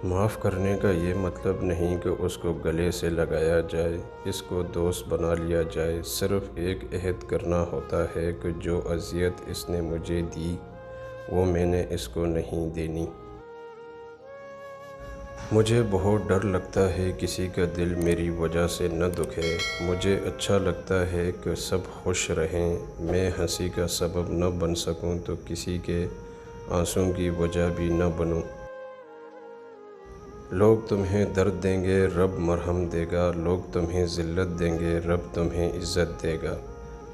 معاف کرنے کا یہ مطلب نہیں کہ اس کو گلے سے لگایا جائے، اس کو دوست بنا لیا جائے۔ صرف ایک عہد کرنا ہوتا ہے کہ جو اذیت اس نے مجھے دی وہ میں نے اس کو نہیں دینی۔ مجھے بہت ڈر لگتا ہے کسی کا دل میری وجہ سے نہ دکھے۔ مجھے اچھا لگتا ہے کہ سب خوش رہیں۔ میں ہنسی کا سبب نہ بن سکوں تو کسی کے آنسوں کی وجہ بھی نہ بنوں۔ لوگ تمہیں درد دیں گے، رب مرہم دے گا۔ لوگ تمہیں ذلت دیں گے، رب تمہیں عزت دے گا۔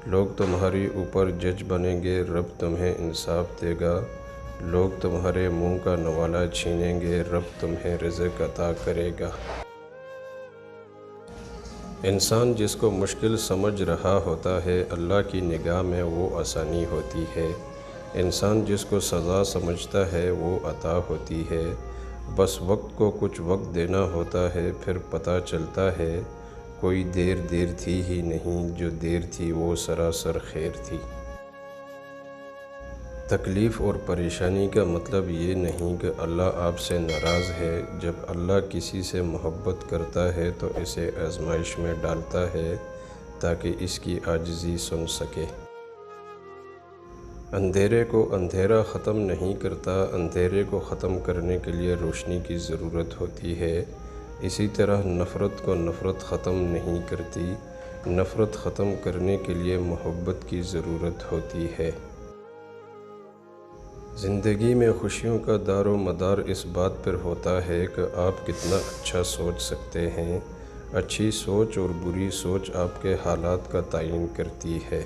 لوگ تمہاری اوپر جج بنیں گے، رب تمہیں انصاف دے گا۔ لوگ تمہارے منہ کا نوالہ چھینیں گے، رب تمہیں رزق عطا کرے گا۔ انسان جس کو مشکل سمجھ رہا ہوتا ہے، اللہ کی نگاہ میں وہ آسانی ہوتی ہے۔ انسان جس کو سزا سمجھتا ہے وہ عطا ہوتی ہے۔ بس وقت کو کچھ وقت دینا ہوتا ہے، پھر پتہ چلتا ہے کوئی دیر تھی ہی نہیں، جو دیر تھی وہ سراسر خیر تھی۔ تکلیف اور پریشانی کا مطلب یہ نہیں کہ اللہ آپ سے ناراض ہے۔ جب اللہ کسی سے محبت کرتا ہے تو اسے آزمائش میں ڈالتا ہے تاکہ اس کی عاجزی سن سکے۔ اندھیرے کو اندھیرا ختم نہیں کرتا، اندھیرے کو ختم کرنے کے لیے روشنی کی ضرورت ہوتی ہے۔ اسی طرح نفرت کو نفرت ختم نہیں کرتی، نفرت ختم کرنے کے لیے محبت کی ضرورت ہوتی ہے۔ زندگی میں خوشیوں کا دار و مدار اس بات پر ہوتا ہے کہ آپ کتنا اچھا سوچ سکتے ہیں۔ اچھی سوچ اور بری سوچ آپ کے حالات کا تعین کرتی ہے۔